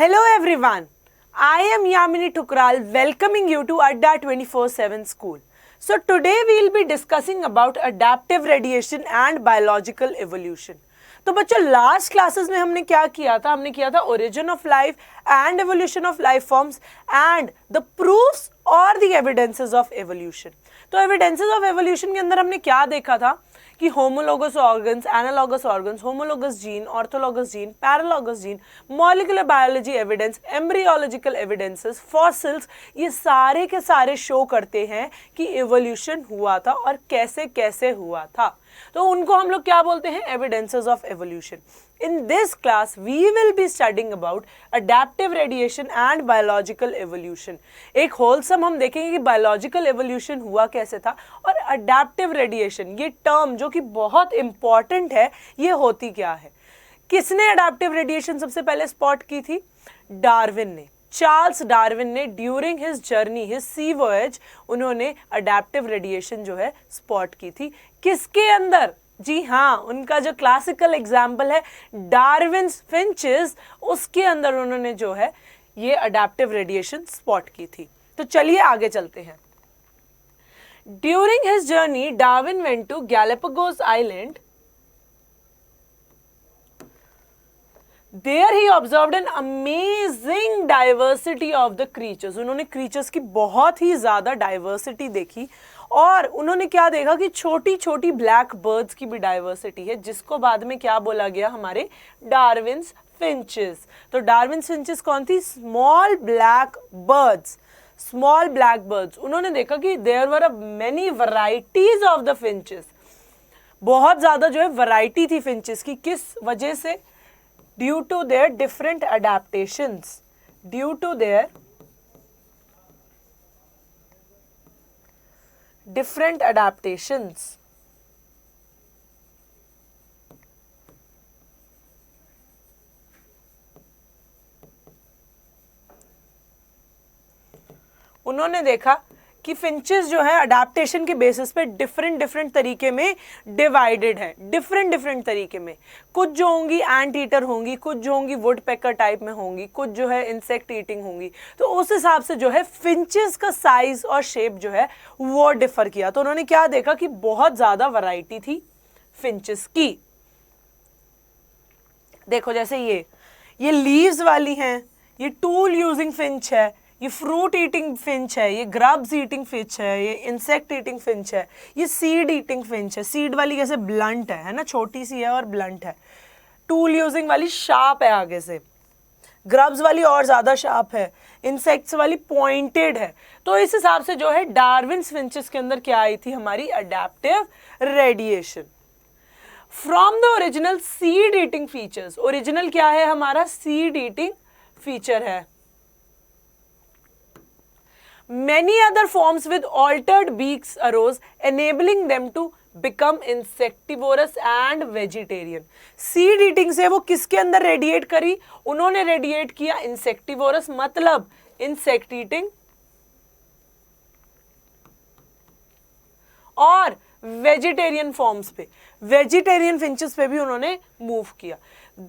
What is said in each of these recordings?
Hello everyone, I am Yamini Tukral welcoming you to Adda 24/7 School. So today we will be discussing about adaptive radiation and biological evolution. तो बच्चों last classes में हमने क्या किया था? हमने किया था origin of life and evolution of life forms and the proofs और द एविडेंसेस ऑफ एवोल्यूशन. तो एविडेंसेस ऑफ एवोल्यूशन के अंदर हमने क्या देखा था कि homologous organs, analogous organs, homologous gene, orthologous gene, paralogous gene, molecular biology evidence, embryological evidences, fossils, ये सारे के सारे शो करते हैं कि एवोल्यूशन हुआ था और कैसे कैसे हुआ था. तो उनको हम लोग क्या बोलते हैं? Evidences of evolution. In this class, we will be studying about adaptive radiation and biological evolution. एक wholesome हम देखेंगे कि biological evolution हुआ कैसे था और adaptive radiation ये term जो कि बहुत important है ये होती क्या है. किसने adaptive radiation सबसे पहले spot की थी? डार्विन ने. चार्ल्स डार्विन ने ड्यूरिंग हिज जर्नी, हिज सी वॉयज, उन्होंने अडेप्टिव रेडिएशन जो है स्पॉट की थी. किसके अंदर? जी हाँ, उनका जो क्लासिकल एग्जाम्पल है डार्विन्स फिंचेस, उसके अंदर उन्होंने जो है ये अडेप्टिव रेडिएशन स्पॉट की थी. तो चलिए आगे चलते हैं. During his journey Darwin went to Galapagos island. There he observed an amazing diversity of the creatures. उन्होंने creatures की बहुत ही ज़्यादा diversity देखी और उन्होंने क्या देखा कि छोटी छोटी black birds की भी diversity है, जिसको बाद में क्या बोला गया? हमारे डार्विन्स फिंचेस. तो डार्विन्स फिंचेस कौन थी? Small black birds. Small black birds. उन्होंने देखा कि there were many varieties of the finches. बहुत ज़्यादा जो है वैरायटी थी फिंचेस की. किस वजह से? Due to their different adaptations. Due to their different adaptations. उन्होंने देखा कि फिंचेस जो है अडेप्टेशन के बेसिस पे डिफरेंट तरीके में डिवाइडेड है. डिफरेंट तरीके में. कुछ जो होंगी एंट ईटर होंगी, कुछ जो होंगी वुड पेकर टाइप में होंगी, कुछ जो है इंसेक्ट ईटिंग होंगी. तो उस हिसाब से जो है फिंचेस का साइज और शेप जो है वो डिफर किया. तो उन्होंने क्या देखा कि बहुत ज्यादा वैरायटी थी फिंचेस की. देखो जैसे ये लीव्स वाली हैं, ये टूल यूजिंग फिंच है, ये फ्रूट ईटिंग फिंच है, ये ग्रब्स ईटिंग फिंच है, ये इंसेक्ट ईटिंग फिंच है, ये सीड ईटिंग फिंच है. सीड वाली कैसे ब्लंट है ना, छोटी सी है और ब्लंट है. टूल यूजिंग वाली शार्प है आगे से. ग्रब्स वाली और ज्यादा शार्प है. इंसेक्ट्स वाली पॉइंटेड है. तो इस हिसाब से जो है डार्विन्स फिंचेस के अंदर क्या आई थी? हमारी adaptive radiation. From the original seed eating features. Original क्या है हमारा? सीड ईटिंग फीचर है. Many other forms with altered beaks arose, enabling them to become insectivorous and vegetarian. Seed eating से वो किसके अंदर रेडिएट करी? उन्होंने रेडिएट किया insectivorous, मतलब insect eating, और वेजिटेरियन फॉर्म्स पे, वेजिटेरियन फिंचेस पे भी उन्होंने मूव किया.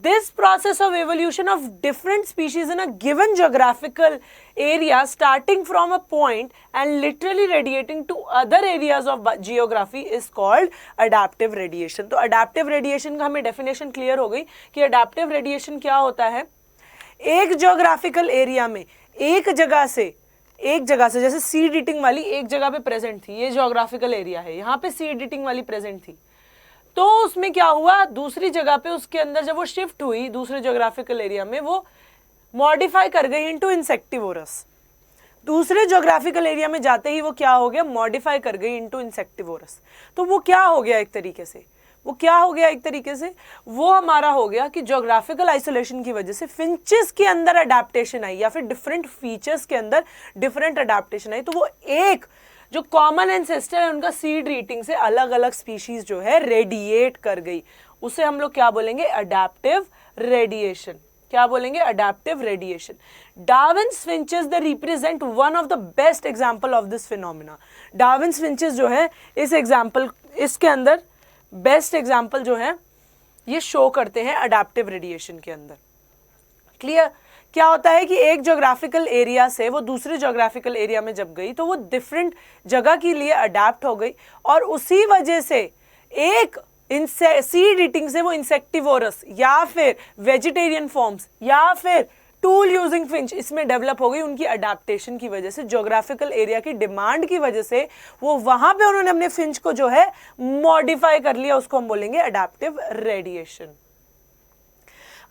This process of evolution of different species in a given geographical area starting from a point and literally radiating to other areas of geography is called adaptive radiation. तो adaptive radiation का हमें definition clear हो गई कि adaptive radiation क्या होता है? एक geographical area में एक जगह से जैसे सीड ईटिंग वाली एक जगह पे प्रेजेंट थी, ये जियोग्राफिकल एरिया है, यहाँ पे सीड ईटिंग वाली प्रेजेंट थी. तो उसमें क्या हुआ? दूसरी जगह पे उसके अंदर जब वो शिफ्ट हुई दूसरे जियोग्राफिकल एरिया में, वो मॉडिफाई कर गई इनटू इंसेक्टिवोरस. दूसरे जियोग्राफिकल एरिया में जाते ही वो क्या हो गया? मॉडिफाई कर गई इनटू इंसेक्टिवोरस. तो वो क्या हो गया एक तरीके से? वो हमारा हो गया कि ज्योग्राफिकल आइसोलेशन की वजह से फिंचेस के अंदर अडेप्टेशन आई या फिर डिफरेंट फीचर्स के अंदर डिफरेंट अडेप्टेशन आई. तो वो एक जो कॉमन एंसेस्टर है उनका सीड ईटिंग से अलग अलग स्पीशीज जो है रेडिएट कर गई. उसे हम लोग क्या बोलेंगे? Adaptive radiation. क्या बोलेंगे? Adaptive radiation. Darwin's finches they represent one of the best example of this phenomena. Darwin's finches जो है इस एग्जांपल, इसके अंदर बेस्ट एग्जांपल जो है ये शो करते हैं अडेप्टिव रेडिएशन के अंदर. क्लियर? क्या होता है कि एक ज्योग्राफिकल एरिया से वो दूसरे ज्योग्राफिकल एरिया में जब गई तो वो डिफरेंट जगह के लिए अडेप्ट हो गई, और उसी वजह से एक सीड ईटिंग से वो इंसेक्टिवोरस या फिर वेजिटेरियन फॉर्म्स या फिर टूल यूजिंग फिंच इसमें डेवलप हो गई। उनकी अडेप्टेशन की वजह से, ज्योग्राफिकल एरिया की डिमांड की वजह से वो वहां पे उन्होंने अपने फिंच को जो है मॉडिफाई कर लिया, उसको हम बोलेंगे adaptive radiation.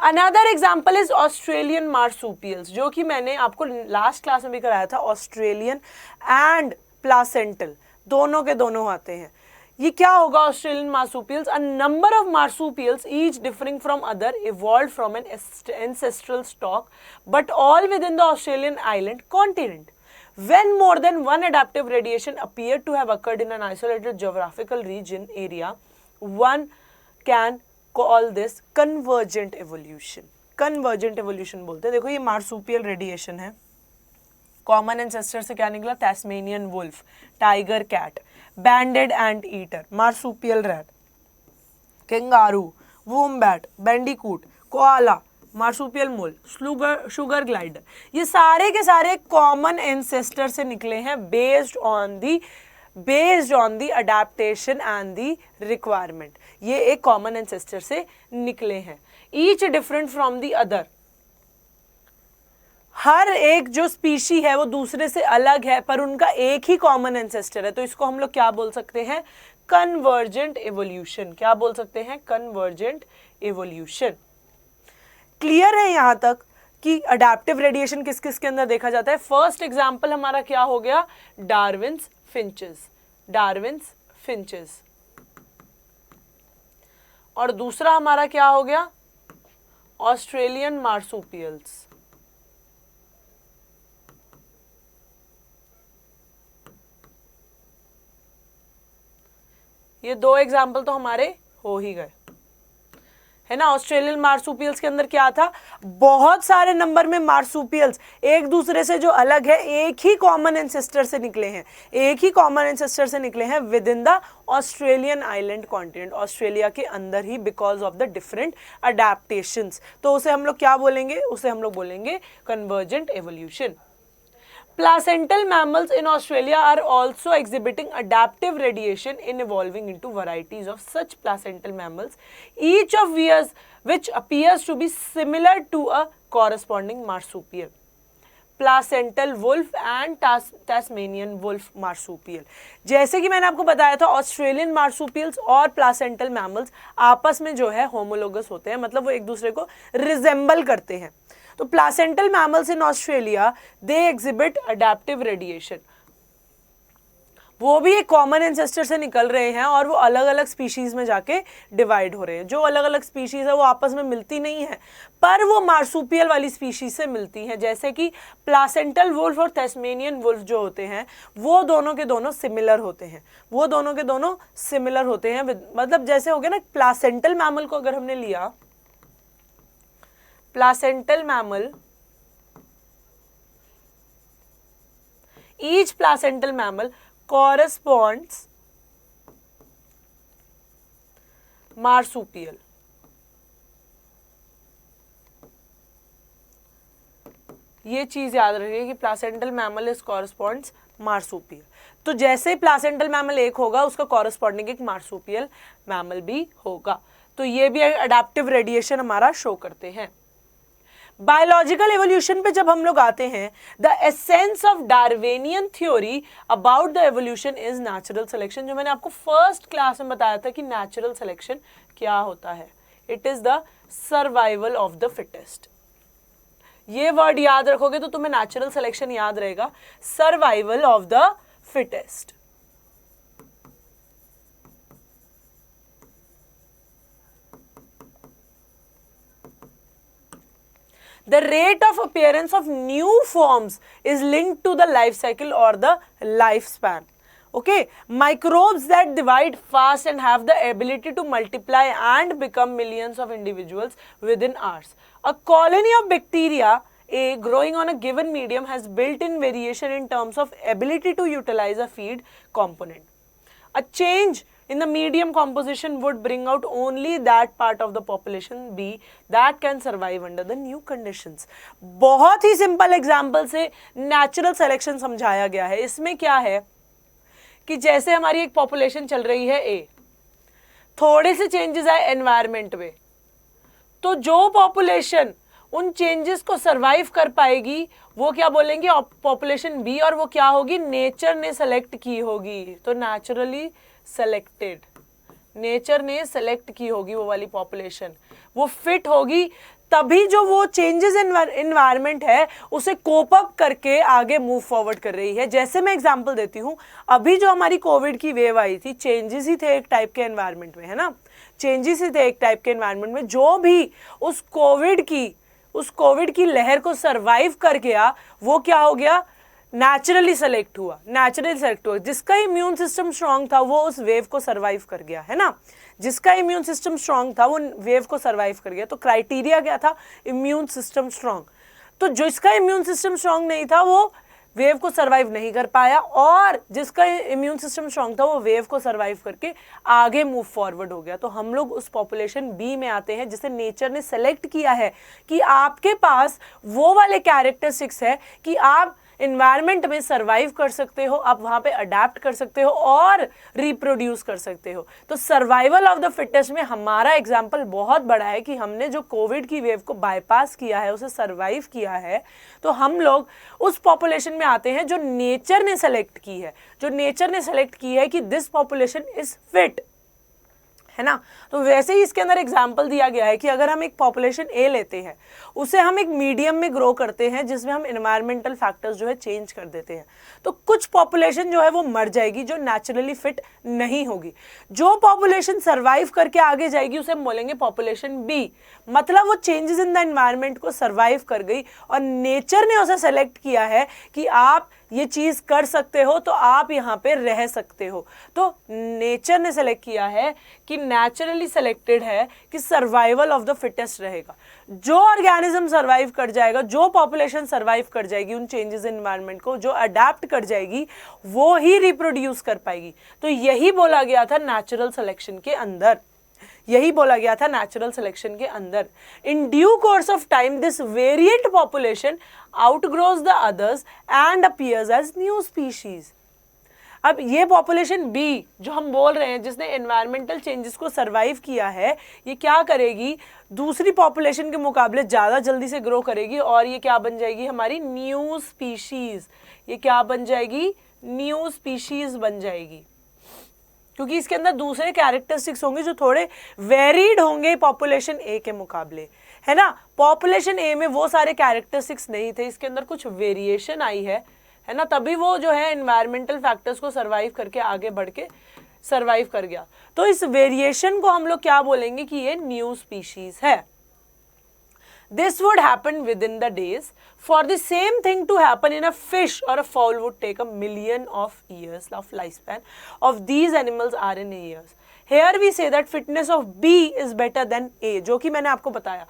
Another example is Australian marsupials, जो कि मैंने आपको लास्ट क्लास में भी कराया था। ऑस्ट्रेलियन एंड प्लासेंटल दोनों के दोनों आते हैं। ये क्या होगा Australian marsupials? A number of marsupials each differing from other evolved from an ancestral stock but all within the Australian island continent. When more than one adaptive radiation appeared to have occurred in an isolated geographical region area, one can call this convergent evolution. Convergent evolution बोलते हैं। देखो ये marsupial radiation है, common ancestor से क्या निकला? Tasmanian wolf, tiger cat, banded ant eater, marsupial rat, kangaroo, wombat, bandicoot, koala, marsupial mole, sugar glider, ये सारे के सारे कॉमन एंसेस्टर से निकले हैं based on the adaptation and the requirement. ये एक कॉमन एंसेस्टर से निकले हैं, each different from the other. हर एक जो स्पीशी है वो दूसरे से अलग है, पर उनका एक ही कॉमन एंसेस्टर है। तो इसको हम लोग क्या बोल सकते हैं? Convergent evolution. क्या बोल सकते हैं? Convergent evolution. क्लियर है यहां तक कि अडेप्टिव रेडिएशन किस किस के अंदर देखा जाता है? फर्स्ट एग्जांपल हमारा क्या हो गया? Darwin's finches. और दूसरा हमारा क्या हो गया? Australian marsupials. ये दो एग्जाम्पल तो हमारे हो ही गए, है ना। ऑस्ट्रेलियन मार्सूपियल्स के अंदर क्या था? बहुत सारे नंबर में मार्सूपियल्स एक दूसरे से जो अलग है, एक ही कॉमन एंसेस्टर से निकले हैं within the Australian island continent, Australia के अंदर ही, because of the different adaptations. तो उसे हम लोग क्या बोलेंगे? उसे हम लोग बोलेंगे convergent evolution. Placental mammals in Australia are also exhibiting adaptive radiation in evolving into varieties of such placental mammals, each of which appears to be similar to a corresponding marsupial. Placental wolf and Tasmanian wolf marsupial. जैसे कि मैंने आपको बताया था, Australian marsupials और placental mammals आपस में जो है होमोलोगस होते हैं, मतलब वो एक दूसरे को रिजेंबल करते हैं। तो placental mammals in Australia they exhibit adaptive radiation. वो भी एक कॉमन एंसेस्टर से निकल रहे हैं और वो अलग अलग स्पीशीज में जाके डिवाइड हो रहे हैं। जो अलग अलग स्पीशीज है वो आपस में मिलती नहीं है, पर वो मार्सूपियल वाली स्पीशीज से मिलती हैं। जैसे कि प्लासेंटल वुल्फ और टैस्मेनियन वुल्फ जो होते हैं वो दोनों के दोनों सिमिलर होते हैं, मतलब जैसे हो गया ना, प्लासेंटल मैमल को अगर हमने लिया, placental mammal, each placental mammal corresponds marsupial। ये चीज याद रखिए कि placental mammal is corresponds marsupial. तो जैसे प्लासेंटल मैमल एक होगा, उसका कॉरेस्पॉन्डिंग एक मार्सूपियल मैमल भी होगा। तो ये भी अडेप्टिव रेडिएशन हमारा शो करते हैं। बायोलॉजिकल एवोल्यूशन पे जब हम लोग आते हैं, the essence of Darwinian theory about the evolution is natural selection. जो मैंने आपको फर्स्ट क्लास में बताया था कि नेचुरल सिलेक्शन क्या होता है, it is the survival of the fittest. ये वर्ड याद रखोगे तो तुम्हें नेचुरल सिलेक्शन याद रहेगा, survival of the fittest. The rate of appearance of new forms is linked to the life cycle or the lifespan. Okay, microbes that divide fast and have the ability to multiply and become millions of individuals within hours. A colony of bacteria growing on a given medium has built-in variation in terms of ability to utilize a feed component. A change in the medium composition would bring out only that part of the population B that can survive under the new conditions. बहुत ही simple example से natural selection समझाया गया है। इसमें क्या है कि जैसे हमारी एक पॉपुलेशन चल रही है A, थोड़े से चेंजेस आए एनवायरमेंट में, तो जो पॉपुलेशन उन चेंजेस को सरवाइव कर पाएगी वो क्या बोलेंगे, पॉपुलेशन बी, और वो क्या होगी, नेचर ने सेलेक्ट की होगी। तो नेचुरली सेलेक्टेड, नेचर ने सेलेक्ट की होगी वो वाली पॉपुलेशन, वो फिट होगी, तभी जो वो चेंजेस एनवायरनमेंट है उसे कोप अप करके आगे मूव फॉरवर्ड कर रही है। जैसे मैं एग्जांपल देती हूँ, अभी जो हमारी कोविड की वेव आई थी, चेंजेस ही थे एक टाइप के एनवायरनमेंट में, है ना, चेंजेस ही थे एक टाइप के एनवायरनमेंट में। जो भी उस कोविड की लहर को सरवाइव कर गया वो क्या हो गया, नेचुरली सेलेक्ट हुआ। जिसका इम्यून सिस्टम स्ट्रांग था वो उस वेव को सरवाइव कर गया, है ना, जिसका इम्यून सिस्टम स्ट्रांग था वो वेव को सरवाइव कर गया। तो क्राइटेरिया क्या था, इम्यून सिस्टम स्ट्रांग। तो जिसका इम्यून सिस्टम स्ट्रांग नहीं था वो वेव को सरवाइव नहीं कर पाया, और जिसका इम्यून सिस्टम स्ट्रांग था वो वेव को सरवाइव करके आगे मूव फॉरवर्ड हो गया। तो हम लोग उस पॉपुलेशन बी में आते हैं जिसे नेचर ने सेलेक्ट किया है कि आपके पास वो वाले कैरेक्टरिस्टिक्स है कि आप इन्वायरमेंट में सरवाइव कर सकते हो, आप वहां पे अडेप्ट कर सकते हो और रिप्रोड्यूस कर सकते हो। तो सर्वाइवल ऑफ द फिटेस्ट में हमारा एग्जाम्पल बहुत बड़ा है कि हमने जो कोविड की वेव को बाईपास किया है, उसे सर्वाइव किया है। तो हम लोग उस पॉपुलेशन में आते हैं जो नेचर ने सेलेक्ट की है, जो नेचर ने सेलेक्ट की है कि दिस पॉपुलेशन इज फिट, है ना। तो वैसे ही इसके अंदर एग्जाम्पल दिया गया है कि अगर हम एक पॉपुलेशन ए लेते हैं, उसे हम एक मीडियम में ग्रो करते हैं जिसमें हम एनवायरमेंटल फैक्टर्स जो है चेंज कर देते हैं, तो कुछ पॉपुलेशन जो है वो मर जाएगी, जो नेचुरली फिट नहीं होगी। जो पॉपुलेशन सर्वाइव करके आगे जाएगी उसे हम बोलेंगे पॉपुलेशन बी, मतलब वो चेंजेस इन द एनवायरमेंट को सर्वाइव कर गई और नेचर ने उसे सेलेक्ट किया है कि आप ये चीज कर सकते हो तो आप यहाँ पे रह सकते हो। तो नेचर ने सेलेक्ट किया है कि नेचुरली सेलेक्टेड है कि सर्वाइवल ऑफ द फिटेस्ट रहेगा। जो ऑर्गेनिज्म सर्वाइव कर जाएगा, जो पॉपुलेशन सर्वाइव कर जाएगी उन चेंजेस इन एनवायरनमेंट को, जो अडेप्ट कर जाएगी, वो ही रिप्रोड्यूस कर पाएगी। तो यही बोला गया था नेचुरल सिलेक्शन के अंदर, यही बोला गया था नेचुरल सिलेक्शन के अंदर। In due course of time this variant population outgrows the others and appears as new species. अब ये पॉपुलेशन बी जो हम बोल रहे हैं, जिसने एनवायरमेंटल चेंजेस को सरवाइव किया है, ये क्या करेगी, दूसरी पॉपुलेशन के मुकाबले ज़्यादा जल्दी से ग्रो करेगी और ये क्या बन जाएगी, हमारी न्यू स्पीशीज। ये क्या बन जाएगी, न्यू स्पीशीज बन जाएगी, क्योंकि इसके अंदर दूसरे कैरेक्टरिस्टिक्स होंगे जो थोड़े वेरीड होंगे पॉपुलेशन ए के मुकाबले, है ना। पॉपुलेशन ए में वो सारे कैरेक्टरिस्टिक्स नहीं थे, इसके अंदर कुछ वेरिएशन आई है ना, तभी वो जो है एनवायरमेंटल फैक्टर्स को सरवाइव करके आगे बढ़ के सरवाइव कर गया। तो इस वेरिएशन को हम लोग क्या बोलेंगे कि ये न्यू स्पीशीज है। This would happen within the days. For the same thing to happen in a fish or a fowl would take a million of years of lifespan of these animals are in years. Here we say that fitness of B is better than A, जो कि मैंने आपको बताया।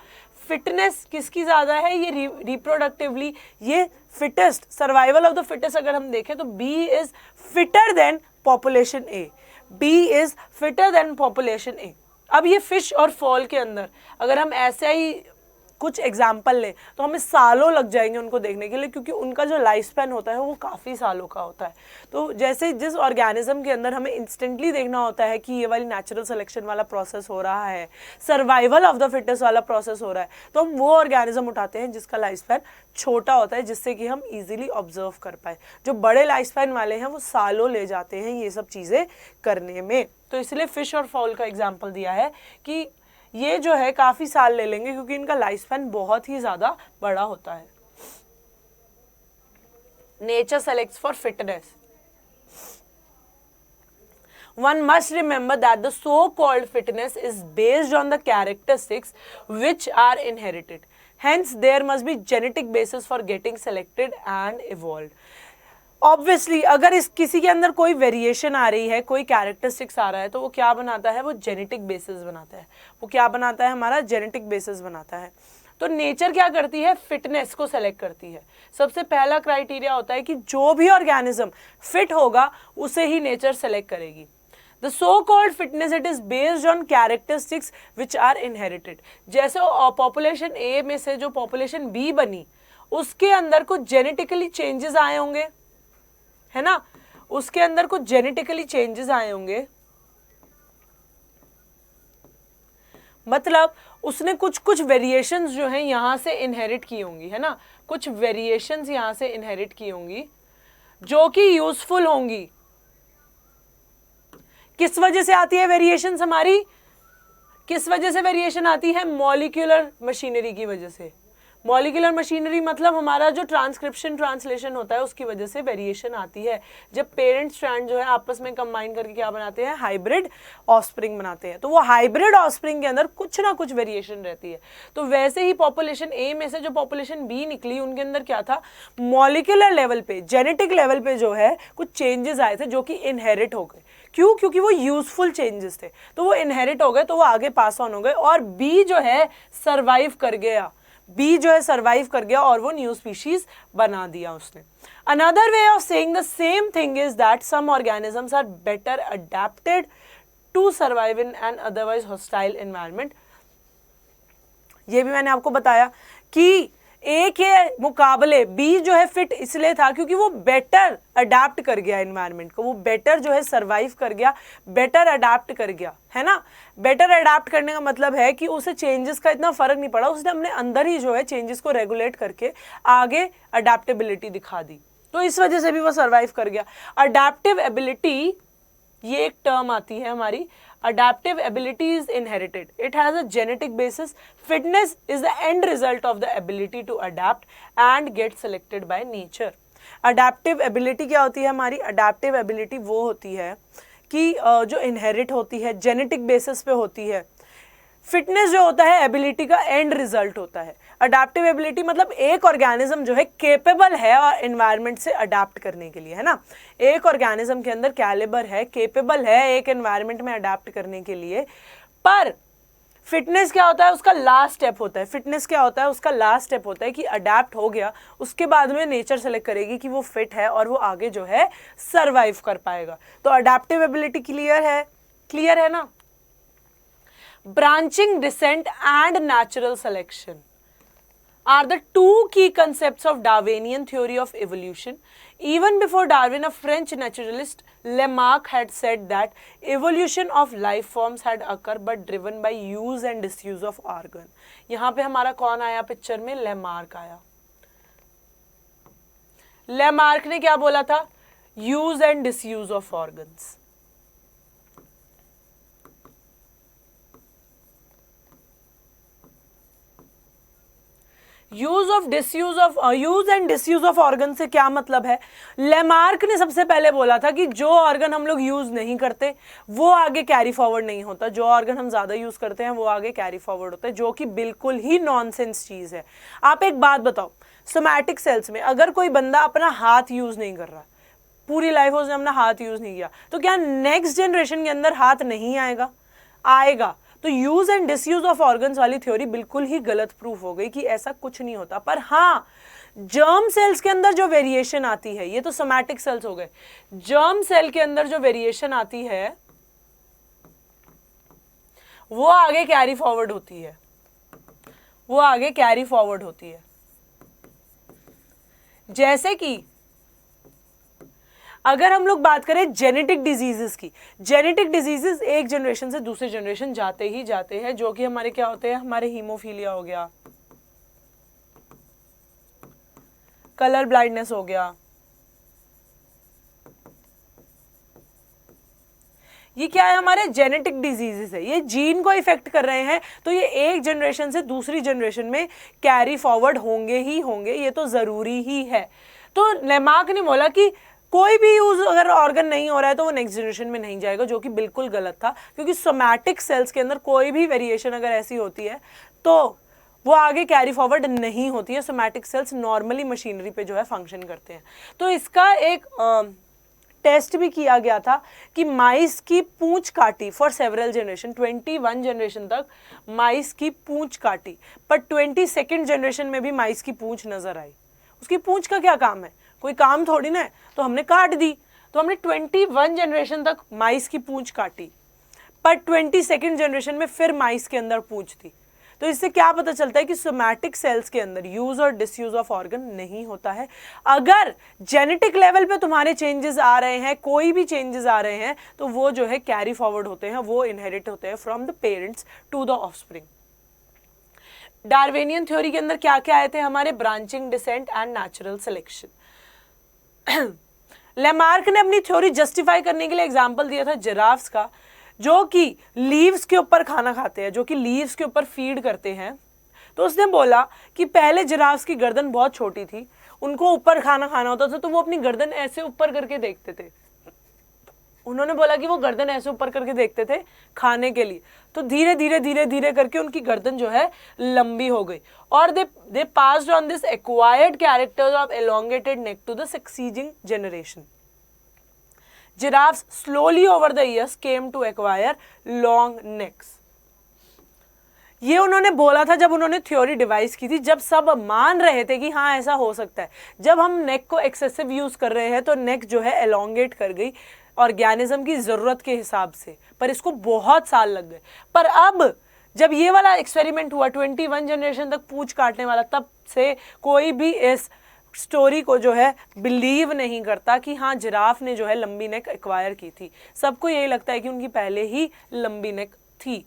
Fitness किसकी ज़्यादा है, ये reproductively, ये fittest, survival of the fittest अगर हम देखें तो B is fitter than population A, B is fitter than population A। अब ये फिश और फॉल के अंदर अगर हम ऐसे ही कुछ एग्जाम्पल लें तो हमें सालों लग जाएंगे उनको देखने के लिए, क्योंकि उनका जो लाइफ स्पैन होता है वो काफ़ी सालों का होता है। तो जैसे जिस ऑर्गेनिज्म के अंदर हमें इंस्टेंटली देखना होता है कि ये वाली नेचुरल सिलेक्शन वाला प्रोसेस हो रहा है, सर्वाइवल ऑफ द फिटेस्ट वाला प्रोसेस हो रहा है, तो हम वो ऑर्गेनिज्म उठाते हैं जिसका लाइफ स्पैन छोटा होता है, जिससे कि हम ईजिली ऑब्जर्व कर पाए। जो बड़े लाइफ स्पैन वाले हैं वो सालों ले जाते हैं ये सब चीज़ें करने में। तो इसलिए फिश और फाउल का एग्जाम्पल दिया है कि ये जो है काफी साल ले लेंगे, क्योंकि इनका लाइफ स्पैन बहुत ही ज्यादा बड़ा होता है। Nature selects for fitness. One must remember that the so-called fitness is based on the characteristics which are inherited. Hence, there must be genetic basis for getting selected and evolved. Obviously अगर इस किसी के अंदर कोई variation आ रही है, कोई characteristics आ रहा है, तो वो क्या बनाता है, वो जेनेटिक बेसिस बनाता है। वो क्या बनाता है, हमारा जेनेटिक बेसिस बनाता है। तो नेचर क्या करती है, फिटनेस को सेलेक्ट करती है। सबसे पहला क्राइटेरिया होता है कि जो भी ऑर्गेनिज्म फिट होगा उसे ही नेचर सेलेक्ट करेगी। The so called fitness it is based on characteristics which are inherited. जैसे पॉपुलेशन ए में से जो पॉपुलेशन बी बनी उसके अंदर कुछ जेनेटिकली चेंजेस आए होंगे, है ना, उसके अंदर कुछ जेनेटिकली चेंजेस आए होंगे, मतलब उसने कुछ कुछ वेरिएशंस जो हैं यहां से इनहेरिट की होंगी, है ना, कुछ वेरिएशंस यहां से इनहेरिट की होंगी जो कि यूजफुल होंगी। किस वजह से आती है वेरिएशंस हमारी, किस वजह से वेरिएशन आती है? मॉलिक्यूलर मशीनरी की वजह से। मॉलिक्यूलर मशीनरी मतलब हमारा जो ट्रांसक्रिप्शन ट्रांसलेशन होता है उसकी वजह से वेरिएशन आती है। जब पेरेंट स्ट्रैंड जो है आपस में कंबाइन करके क्या बनाते हैं? हाइब्रिड ऑफस्प्रिंग बनाते हैं। तो वो हाइब्रिड ऑफस्प्रिंग के अंदर कुछ ना कुछ वेरिएशन रहती है। तो वैसे ही पॉपुलेशन ए में से जो पॉपुलेशन बी निकली उनके अंदर क्या था? मॉलिक्यूलर लेवल पे, जेनेटिक लेवल पे जो है कुछ चेंजेस आए थे जो कि इनहेरिट हो गए। क्यों? क्योंकि वो यूजफुल चेंजेस थे, तो वो इनहेरिट हो गए, तो वो आगे पास ऑन हो गए। और बी जो है सर्वाइव कर गया, बी जो है सर्वाइव कर गया और वो न्यू स्पीशीज बना दिया उसने। Another way of saying the same thing is that some organisms are better adapted to survive in an otherwise hostile environment. ये भी मैंने आपको बताया कि ए के मुकाबले बी जो है फिट इसलिए था क्योंकि वो बेटर अडेप्ट कर गया एनवायरनमेंट को, वो बेटर जो है सर्वाइव कर गया, बेटर अडेप्ट कर गया, है ना। बेटर अडेप्ट करने का मतलब है कि उसे चेंजेस का इतना फर्क नहीं पड़ा, उसने अपने अंदर ही जो है चेंजेस को रेगुलेट करके आगे अडेप्टेबिलिटी दिखा दी, तो इस वजह से भी वो सर्वाइव कर गया। अडेप्टिव एबिलिटी, ये एक टर्म आती है हमारी, adaptive ability is inherited, it has a genetic basis, fitness is the end result of the ability to adapt and get selected by nature। adaptive ability क्या होती है हमारी? adaptive ability वो होती है कि जो inherit होती है, genetic basis पे होती है। फिटनेस जो होता है एबिलिटी का एंड रिजल्ट होता है। अडेप्टिव एबिलिटी मतलब एक ऑर्गेनिज्म जो है केपेबल है और एनवायरनमेंट से अडेप्ट करने के लिए, है ना। एक ऑर्गेनिज्म के अंदर कैलिबर है, केपेबल है एक एनवायरनमेंट में अडेप्ट करने के लिए। पर फिटनेस क्या होता है? उसका लास्ट स्टेप होता है। फिटनेस क्या होता है? उसका लास्ट स्टेप होता है कि अडेप्ट हो गया, उसके बाद में नेचर सेलेक्ट करेगी कि वो फिट है और वो आगे जो है सर्वाइव कर पाएगा। तो अडेप्टिव एबिलिटी क्लियर है? क्लियर है ना। Branching descent and natural selection are the two key concepts of Darwinian theory of evolution. Even before Darwin, a French naturalist, Lamarck, had said that evolution of life forms had occurred but driven by use and disuse of organ. यहाँ पे हमारा कौन आया picture में? Lamarck आया। Lamarck ने क्या बोला था? Use and disuse of organs। Use and disuse of organ से क्या मतलब है? लेमार्क ने सबसे पहले बोला था कि जो ऑर्गन हम लोग यूज नहीं करते वो आगे कैरी फॉरवर्ड नहीं होता, जो ऑर्गन हम ज्यादा यूज करते हैं वो आगे कैरी फॉरवर्ड होता है, जो कि बिल्कुल ही नॉनसेंस चीज है। आप एक बात बताओ, सोमैटिक सेल्स में अगर कोई बंदा अपना हाथ यूज नहीं कर रहा, पूरी लाइफ उसने अपना हाथ यूज नहीं किया, तो क्या नेक्स्ट जनरेशन के अंदर हाथ नहीं आएगा? आएगा। तो use and disuse of organs वाली थ्योरी बिल्कुल ही गलत प्रूफ हो गई कि ऐसा कुछ नहीं होता। पर हाँ, जर्म सेल्स के अंदर जो वेरिएशन आती है, ये तो सोमैटिक सेल्स हो गए, जर्म सेल के अंदर जो वेरिएशन आती है वो आगे कैरी फॉरवर्ड होती है, वो आगे कैरी फॉरवर्ड होती है। जैसे कि अगर हम लोग बात करें जेनेटिक डिजीजेस की, जेनेटिक डिजीजेस एक जनरेशन से दूसरे जनरेशन जाते ही जाते हैं, जो कि हमारे क्या होते हैं? हमारे हीमोफीलिया हो गया, कलर ब्लाइंडनेस हो गया, ये क्या है? हमारे जेनेटिक डिजीजेस है, ये जीन को इफेक्ट कर रहे हैं, तो ये एक जनरेशन से दूसरी जनरेशन में कैरी फॉरवर्ड होंगे ही होंगे, ये तो जरूरी ही है। तो लेमार्क ने बोला कि कोई भी यूज अगर ऑर्गन नहीं हो रहा है तो वो नेक्स्ट जनरेशन में नहीं जाएगा, जो कि बिल्कुल गलत था, क्योंकि सोमैटिक सेल्स के अंदर कोई भी वेरिएशन अगर ऐसी होती है तो वो आगे कैरी फॉरवर्ड नहीं होती है। सोमैटिक सेल्स नॉर्मली मशीनरी पे जो है फंक्शन करते हैं। तो इसका एक टेस्ट भी किया गया था कि माइस की पूंछ काटी फॉर सेवरल जनरेशन, 21 जनरेशन तक माइस की पूंछ काटी, पर 22nd जनरेशन में भी माइस की पूंछ नजर आई। उसकी पूंछ का क्या काम है? कोई काम थोड़ी ना है, तो हमने काट दी। तो हमने 21 जनरेशन तक माइस की पूंछ काटी, पर 22nd जनरेशन में फिर माइस के अंदर पूंछ थी। तो इससे क्या पता चलता है कि सोमैटिक सेल्स के अंदर यूज और डिसयूज ऑफ ऑर्गन नहीं होता है। अगर जेनेटिक लेवल पे तुम्हारे चेंजेस आ रहे हैं, कोई भी चेंजेस आ रहे हैं, तो वो जो है कैरी फॉरवर्ड होते हैं, वो इनहेरिट होते हैं from the parents to the offspring. Darwinian theory के अंदर क्या क्या आए थे हमारे? Branching, descent and natural selection. Lamarck ने अपनी थ्योरी जस्टिफाई करने के लिए एग्जांपल दिया था जिराफ्स का, जो कि लीव्स के ऊपर खाना खाते हैं, जो कि लीव्स के ऊपर फीड करते हैं। तो उसने बोला कि पहले जिराफ्स की गर्दन बहुत छोटी थी, उनको ऊपर खाना खाना होता था, तो वो अपनी गर्दन ऐसे ऊपर करके देखते थे। उन्होंने बोला कि वो गर्दन ऐसे ऊपर करके देखते थे खाने के लिए, तो धीरे धीरे धीरे धीरे करके उनकी गर्दन जो है लंबी हो गई, और they passed on this acquired characters of elongated neck to the succeeding generation. Giraffes slowly over the years came to acquire long necks. ये उन्होंने बोला था जब उन्होंने थ्योरी डिवाइस की थी, जब सब मान रहे थे कि हाँ ऐसा हो सकता है। जब हम नेक को एक्सेसिव यूज कर रहे हैं तो नेक जो है एलोंगेट कर गई ऑर्गेनिज्म की जरूरत के हिसाब से, पर इसको बहुत साल लग गए। पर अब जब ये वाला एक्सपेरिमेंट हुआ 21 जनरेशन तक पूंछ काटने वाला, तब से कोई भी इस स्टोरी को जो है बिलीव नहीं करता कि हाँ जिराफ ने जो है लंबी नेक एक्वायर की थी। सबको यही लगता है कि उनकी पहले ही लंबी नेक थी।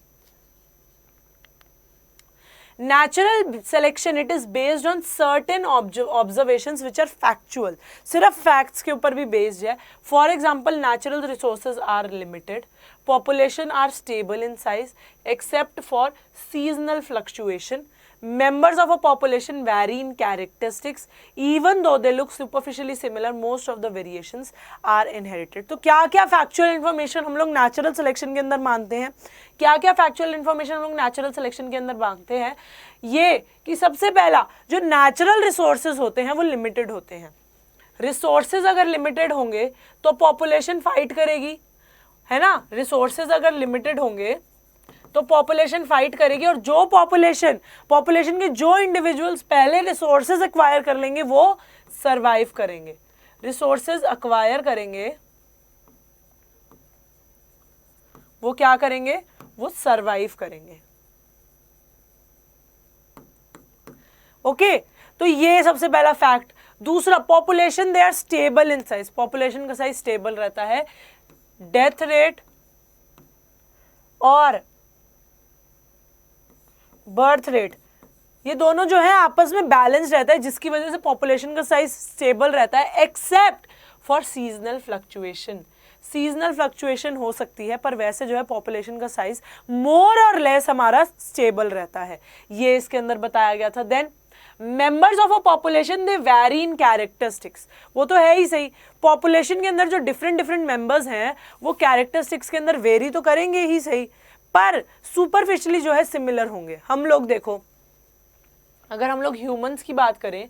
Natural selection, it is based on certain observations which are factual. सिर्फ facts के ऊपर भी based है। For example, natural resources are limited, population are stable in size except for seasonal fluctuation. Members of a population vary in characteristics, even though they look superficially similar. Most of the variations are inherited. तो क्या क्या factual information हम लोग natural selection के अंदर मानते हैं? क्या क्या factual information हम लोग natural selection के अंदर मानते हैं? ये कि सबसे पहला जो natural resources होते हैं वो limited होते हैं। Resources अगर limited होंगे तो population fight करेगी, है ना? Resources अगर limited होंगे तो पॉपुलेशन फाइट करेगी, और जो पॉपुलेशन के जो इंडिविजुअल्स पहले रिसोर्सेज एक्वायर कर लेंगे वो सरवाइव करेंगे। रिसोर्सेज एक्वायर करेंगे, वो क्या करेंगे? वो सरवाइव करेंगे। ओके, तो ये सबसे पहला फैक्ट। दूसरा, population they are stable in size, population का साइज स्टेबल रहता है। डेथ रेट और बर्थ रेट, ये दोनों जो है आपस में बैलेंस रहता है, जिसकी वजह से पॉपुलेशन का साइज स्टेबल रहता है, except for seasonal fluctuation. Seasonal fluctuation हो सकती है, पर वैसे जो है पॉपुलेशन का साइज मोर और लेस हमारा स्टेबल रहता है। ये इसके अंदर बताया गया था। Then members of a population they vary in characteristics, वो तो है ही सही। पॉपुलेशन के अंदर जो डिफरेंट मेंबर्स हैं वो कैरेक्टरिस्टिक्स के अंदर वेरी तो करेंगे ही सही, पर सुपरफिशियली जो है सिमिलर होंगे। हम लोग देखो, अगर हम लोग ह्यूमंस की बात करें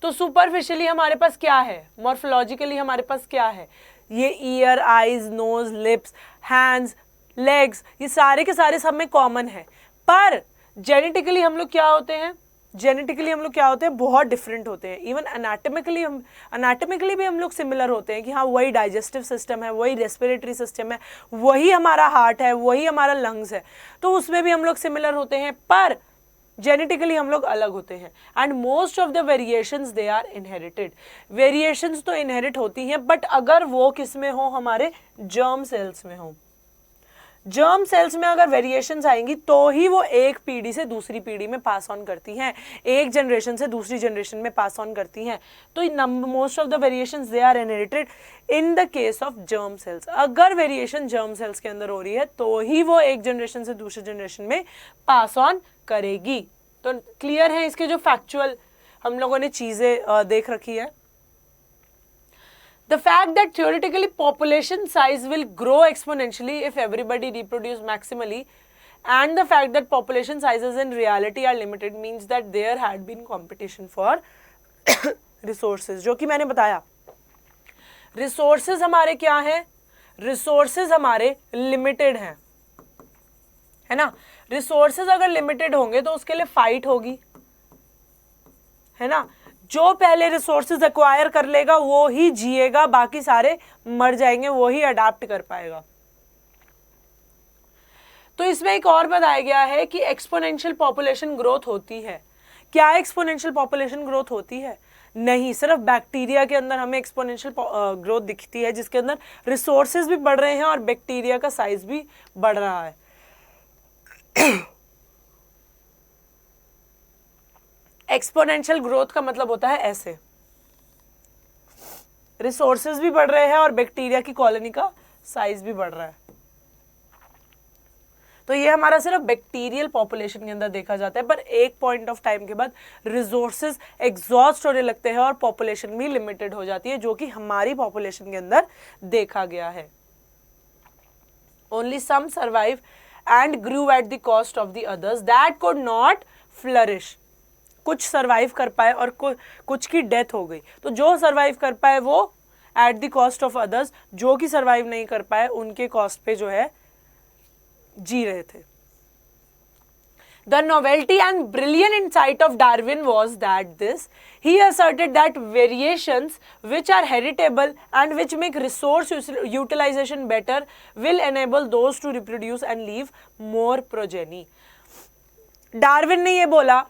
तो सुपरफिशियली हमारे पास क्या है? मॉर्फोलॉजिकली हमारे पास क्या है? ये ear, eyes, nose, lips, hands, legs, ये सारे के सारे सब में कॉमन है। पर जेनेटिकली हम लोग क्या होते हैं? बहुत डिफरेंट होते हैं। इवन एनाटॉमिकली भी हम लोग सिमिलर होते हैं कि हाँ वही डाइजेस्टिव सिस्टम है, वही रेस्पिरेटरी सिस्टम है, वही हमारा हार्ट है, वही हमारा लंग्स है, तो उसमें भी हम लोग सिमिलर होते हैं, पर जेनेटिकली हम लोग अलग होते हैं। And most of the variations they are inherited. Variations तो इनहेरिट होती हैं, बट अगर वो किस में हो? हमारे जर्म सेल्स में हो। जर्म सेल्स में अगर वेरिएशंस आएंगी तो ही वो एक पीढ़ी से दूसरी पीढ़ी में पास ऑन करती हैं, एक जनरेशन से दूसरी जनरेशन में पास ऑन करती हैं। तो most of the variations they are inherited in the case of germ cells. अगर वेरिएशन जर्म सेल्स के अंदर हो रही है तो ही वो एक जनरेशन से दूसरी जनरेशन में पास ऑन करेगी। तो क्लियर है इसके जो फैक्चुअल हम लोगों ने चीजें देख रखी है। The fact that theoretically population size will grow exponentially if everybody reproduce maximally, and the fact that population sizes in reality are limited means that there had been competition for resources, जो कि मैंने बताया। resources हमारे क्या हैं? resources हमारे limited हैं, है ना? resources अगर limited होंगे तो उसके लिए fight होगी, है ना? जो पहले रिसोर्सेज एक्वायर कर लेगा वो ही जिएगा, बाकी सारे मर जाएंगे, वो ही अडाप्ट कर पाएगा। तो इसमें एक और बताया गया है कि एक्सपोनेंशियल पॉपुलेशन ग्रोथ होती है। क्या एक्सपोनेंशियल पॉपुलेशन ग्रोथ होती है? नहीं, सिर्फ बैक्टीरिया के अंदर हमें एक्सपोनेंशियल ग्रोथ दिखती है, जिसके अंदर रिसोर्सेज भी बढ़ रहे हैं और बैक्टीरिया का साइज भी बढ़ रहा है। एक्सपोनेंशियल ग्रोथ का मतलब होता है ऐसे, रिसोर्सेज भी बढ़ रहे हैं और बैक्टीरिया की कॉलोनी का साइज भी बढ़ रहा है। तो ये हमारा सिर्फ बैक्टीरियल पॉपुलेशन के अंदर देखा जाता है, पर एक पॉइंट ऑफ टाइम के बाद रिसोर्सेज एग्जॉस्ट होने लगते हैं और पॉपुलेशन भी लिमिटेड हो जाती है, जो कि हमारी पॉपुलेशन के अंदर देखा गया है। Only some survive and grew at the cost of the others that could not flourish. कुछ सर्वाइव कर पाए और कुछ की डेथ हो गई। तो जो सर्वाइव कर पाए वो eight the cost of others, जो कि सर्वाइव नहीं कर पाए उनके कॉस्ट पे जो है जी रहे थे। The novelty and brilliant insight of Darwin was that he asserted that variations which are heritable and which make resource utilization better will enable those to reproduce and leave more progeny. Darwin ने ये बोला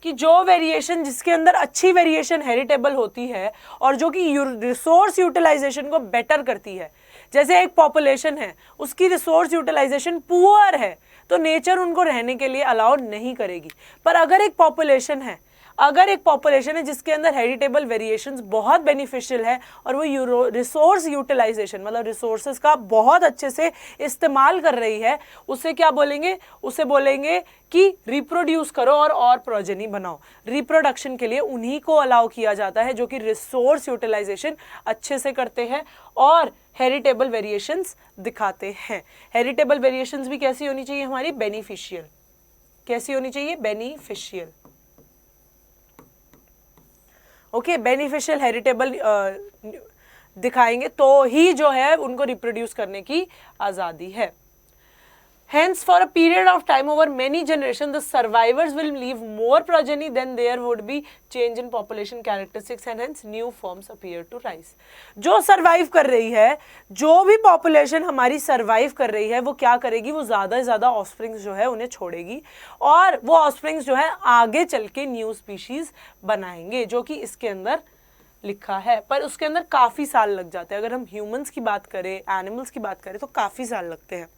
कि जो variation, जिसके अंदर अच्छी variation heritable होती है और जो कि रिसोर्स यूटिलाइजेशन को बेटर करती है, जैसे एक पॉपुलेशन है उसकी रिसोर्स यूटिलाइजेशन पुअर है तो नेचर उनको रहने के लिए अलाउ नहीं करेगी। पर अगर एक पॉपुलेशन है जिसके अंदर हेरिटेबल वेरिएशंस बहुत बेनिफिशियल है और वो रिसोर्स यूटिलाइजेशन मतलब रिसोर्सेज का बहुत अच्छे से इस्तेमाल कर रही है, उसे क्या बोलेंगे? उसे बोलेंगे कि रिप्रोड्यूस करो और प्रोजेनी बनाओ। रिप्रोडक्शन के लिए उन्हीं को अलाउ किया जाता है जो कि रिसोर्स यूटिलाइजेशन अच्छे से करते हैं और हेरिटेबल वेरिएशंस दिखाते हैं। हेरिटेबल वेरिएशंस भी कैसी होनी चाहिए? हमारी बेनिफिशियल। कैसी होनी चाहिए? बेनिफिशियल। ओके, बेनिफिशियल हेरिटेबल दिखाएंगे तो ही जो है उनको रिप्रोड्यूस करने की आजादी है। Hence, for a period of time over many generations, the survivors will leave more progeny than there would be change in population characteristics and hence new forms appear to rise. जो survive कर रही है, जो भी population हमारी survive कर रही है, वो क्या करेगी? वो ज़्यादा से ज़्यादा offsprings जो है उन्हें छोड़ेगी और वो offsprings जो है आगे चल के new species बनाएंगे, जो कि इसके अंदर लिखा है। पर उसके अंदर काफ़ी साल लग जाते हैं। अगर हम humans की बात करें, animals की बात करें तो काफ़ी साल लगते हैं,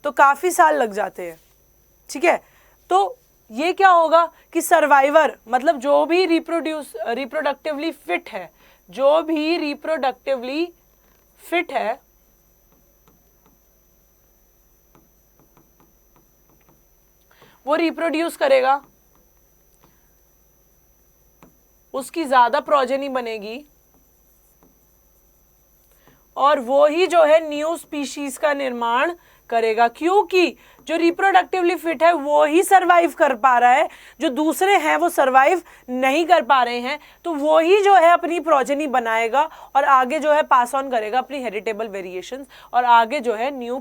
तो काफी साल लग जाते हैं। ठीक है, तो ये क्या होगा कि सर्वाइवर मतलब जो भी रिप्रोडक्टिवली फिट है, जो भी रिप्रोडक्टिवली फिट है वो रिप्रोड्यूस करेगा, उसकी ज्यादा प्रोजेनी बनेगी और वो ही जो है न्यू स्पीशीज का निर्माण करेगा, क्योंकि जो रिप्रोडक्टिवली फिट है वो ही सरवाइव कर पा रहा है, जो दूसरे हैं वो सरवाइव नहीं कर पा रहे हैं, तो वो ही जो है अपनी प्रोजेनी बनाएगा और आगे जो है पास ऑन करेगा अपनी हेरिटेबल वेरिएशंस और आगे जो है न्यू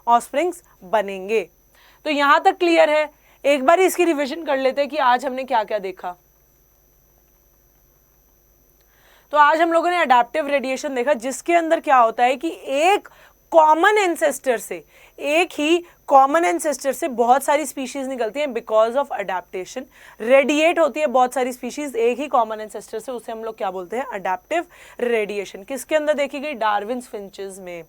ऑफस्प्रिंग्स बनेंगे। तो यहां तक क्लियर है। एक बार इसकी रिविजन कर लेते हैं कि आज हमने क्या क्या देखा। तो आज हम लोगों ने अडैप्टिव रेडिएशन देखा, जिसके अंदर क्या होता है कि एक कॉमन एंसेस्टर से, एक ही कॉमन एंसेस्टर से बहुत सारी स्पीशीज निकलती हैं बिकॉज ऑफ अडैप्टेशन। रेडिएट होती है बहुत सारी स्पीशीज एक ही कॉमन एंसेस्टर से, उसे हम लोग क्या बोलते हैं? Adaptive radiation. किसके अंदर देखी गई? डार्विन्स फिंचेस में,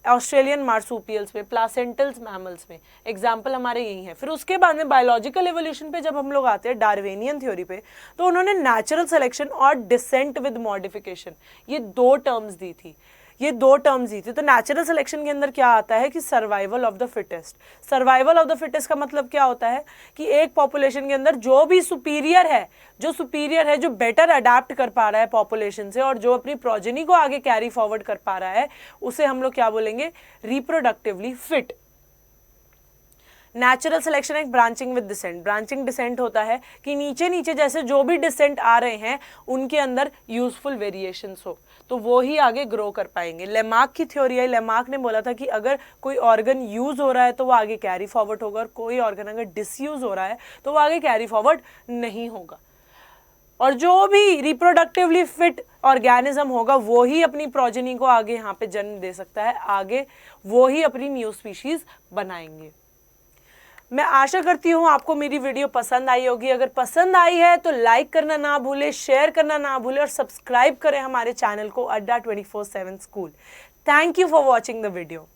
ऑस्ट्रेलियन मार्सूपियल्स में, प्लासेंटल्स मैमल्स में। एग्जाम्पल हमारे यही है। फिर उसके बाद में बायोलॉजिकल एवोल्यूशन पे जब हम लोग आते हैं, डार्विनियन थ्योरी पे, तो उन्होंने नेचुरल सिलेक्शन और डिसेंट विद मॉडिफिकेशन ये दो टर्म्स दी थी। तो नेचुरल सिलेक्शन के अंदर क्या आता है कि survival of the fittest. Survival of the fittest का मतलब क्या होता है कि एक पॉपुलेशन के अंदर जो भी सुपीरियर है, जो बेटर अडेप्ट कर पा रहा है पॉपुलेशन से और जो अपनी प्रोजेनी को आगे कैरी फॉरवर्ड कर पा रहा है, उसे हम लोग क्या बोलेंगे? Reproductively fit. नेचुरल सिलेक्शन एक branching with descent. Branching descent होता है कि नीचे नीचे जैसे जो भी डिसेंट आ रहे हैं उनके अंदर यूजफुल वेरिएशंस हो, तो वो ही आगे ग्रो कर पाएंगे। लेमार्क की थ्योरी है, लेमार्क ने बोला था कि अगर कोई ऑर्गन यूज हो रहा है तो वो आगे कैरी फॉरवर्ड होगा, और कोई ऑर्गन अगर डिसयूज हो रहा है तो वो आगे कैरी फॉरवर्ड नहीं होगा। और जो भी रिप्रोडक्टिवली फिट ऑर्गेनिज्म होगा वो ही अपनी प्रोजेनी को आगे यहाँ पे जन्म दे सकता है, आगे वो ही अपनी न्यू स्पीशीज बनाएंगे। मैं आशा करती हूँ आपको मेरी वीडियो पसंद आई होगी। अगर पसंद आई है तो लाइक करना ना भूले, शेयर करना ना भूले और सब्सक्राइब करें हमारे चैनल को अड्डा 24/7 school. Thank you for watching the video.